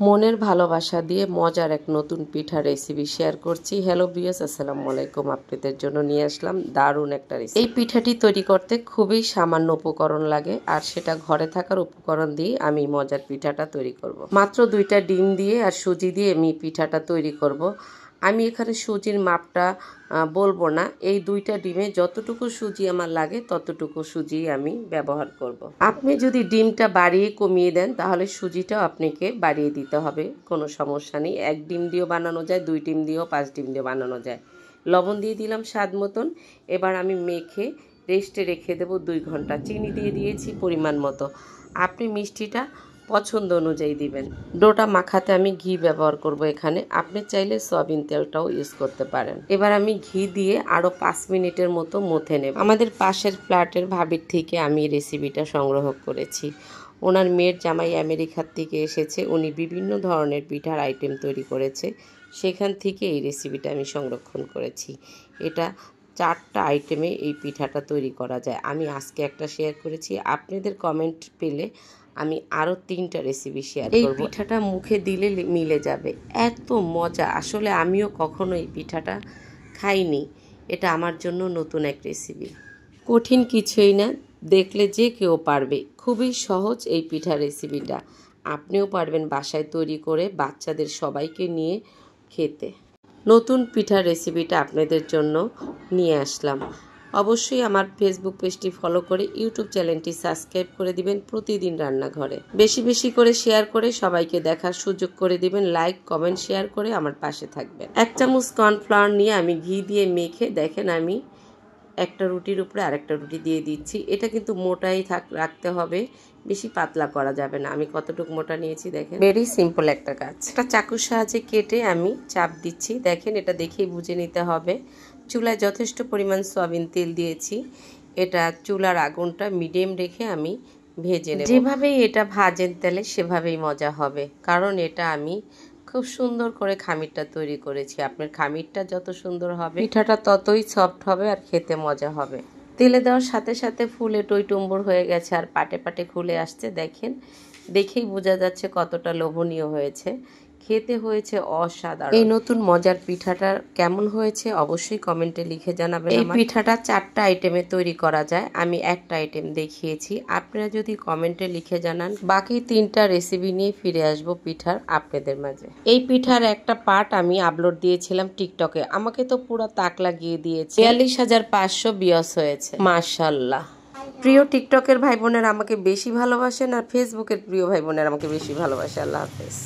মনের ভালোবাসা দিয়ে মজার এক নতুন পিঠা রেসিপি শেয়ার করছি। হ্যালো ভিউয়ার্স, আসসালামু আলাইকুম। আপনাদের জন্য নিয়ে আসলাম দারুণ একটা রেসিপি। এই পিঠাটি তৈরি করতে খুবই সামান্য উপকরণ লাগে, আর সেটা ঘরে থাকার উপকরণ দিয়ে আমি মজার পিঠাটা তৈরি করব। মাত্র 2টা ডিম দিয়ে আর সুজি দিয়ে আমি পিঠাটা তৈরি করব। আমি এখানে সুজির মাপটা বলবো না, এই 2টা ডিমে যতটুকু সুজি আমার লাগে ততটুকু সুজি আমি ব্যবহার করব। আপনি যদি ডিমটা বাড়িয়ে কমিয়ে দেন তাহলে সুজিটাও আপনাকে বাড়িয়ে দিতে হবে, কোনো সমস্যা নেই। 1 ডিম দিয়েও বানানো যায়, 2 ডিম দিয়েও, 5 ডিম দিয়েও বানানো যায়। লবণ দিয়ে দিলাম স্বাদ মতন। এবার আমি মেখে রেস্টে রেখে দেবো 2 ঘন্টা। চিনি দিয়ে দিয়েছি পরিমাণ মতো। আপনি মিষ্টিটা পছন্দ অনুযায়ী দিবেন। ডোটা মাখাতে আমি ঘি ব্যবহার করব এখানে, আপনি চাইলে সয়াবিন তেলটাও ইউজ করতে পারেন। এবার আমি ঘি দিয়ে আরও 5 মিনিটের মতো মথে নেব। আমাদের পাশের ফ্ল্যাটের ভাবির থেকে আমি রেসিপিটা সংগ্রহ করেছি। ওনার মেয়ের জামাই আমেরিকার থেকে এসেছে, উনি বিভিন্ন ধরনের পিঠার আইটেম তৈরি করেছে, সেখান থেকে এই রেসিপিটা আমি সংরক্ষণ করেছি। এটা 4টা আইটেমে এই পিঠাটা তৈরি করা যায়। আমি আজকে একটা শেয়ার করেছি, আপনাদের কমেন্ট পেলে আমি আরও 3টা রেসিপি শেয়ার করব। এই পিঠাটা মুখে দিলে মিলে যাবে, এত মজা। আসলে আমিও কখনো এই পিঠাটা খাইনি, এটা আমার জন্য নতুন এক রেসিপি। কঠিন কিছুই না, দেখলে যে কেউ পারবে। খুবই সহজ এই পিঠা রেসিপিটা, আপনিও পারবেন বাসায় তৈরি করে বাচ্চাদের সবাইকে নিয়ে খেতে। নতুন পিঠা রেসিপিটা আপনাদের জন্য নিয়ে আসলাম। অবশ্যই আমার ফেসবুক পেজটি ফলো করে ইউটিউব চ্যানেলটি সাবস্ক্রাইব করে দিবেন। প্রতিদিন রান্নাঘরে বেশি বেশি করে শেয়ার করে সবাইকে দেখার সুযোগ করে দিবেন। লাইক, কমেন্ট, শেয়ার করে আমার পাশে থাকবেন। 1 চামচ কর্নফ্লাওয়ার নিয়ে আমি ঘি দিয়ে মেখে, দেখেন আমি একটা রুটির উপরে আরেকটা রুটি দিয়ে দিচ্ছি। এটা কিন্তু মোটাই রাখতে হবে, বেশি পাতলা করা যাবে না। আমি কতটুকু মোটা নিয়েছি দেখেন, ভেরি সিম্পল একটা কাজ। একটা চাকুর সাহায্যে কেটে আমি চাপ দিচ্ছি, দেখেন এটা দেখেই বুঝে নিতে হবে। চুলায় যথেষ্ট পরিমাণ সয়াবিন তেল দিয়েছি। এটা চুলার আগুনটা মিডিয়াম রেখে আমি ভেজে নেব। যেভাবেই এটা ভাজেন তেলে সেভাবেই মজা হবে, কারণ এটা আমি খুব সুন্দর করে খামিরটা তৈরি করেছি। আপনার খামিরটা যত সুন্দর হবে পিঠাটা ততই সফট হবে আর খেতে মজা হবে। তেলে দেওয়ার সাথে সাথে ফুলে টইটুম্বুর হয়ে গেছে আর পাটে পাটে খুলে আসছে, দেখেন দেখেই বোঝা যাচ্ছে কতটা লোভনীয় হয়েছে। খেতে হয়েছে অসাধারণ। এই নতুন মজার পিঠাটা কেমন হয়েছে অবশ্যই কমেন্টে লিখে জানাবেন। এই পিঠাটা 4টা আইটেমে তৈরি করা যায়, আমি একটা আইটেম দেখিয়েছি। আপনারা যদি কমেন্টে লিখে জানান, বাকি 3টা রেসিপি নিয়ে ফিরে আসব পিঠার আপনাদের মাঝে। এই পিঠার একটা পার্ট আমি আপলোড দিয়েছিলাম টিকটকে, আমাকে তো পুরো তাক লাগিয়ে দিয়েছে। 42,500 ভিউয়ার্স হয়েছে, মাশাআল্লাহ। প্রিয় টিকটকের ভাই বোনেরা আমাকে বেশি ভালোবাসেন, আর ফেসবুকের প্রিয় ভাই বোনেরা আমাকে বেশি ভালোবাসে। আল্লাহ হাফেজ।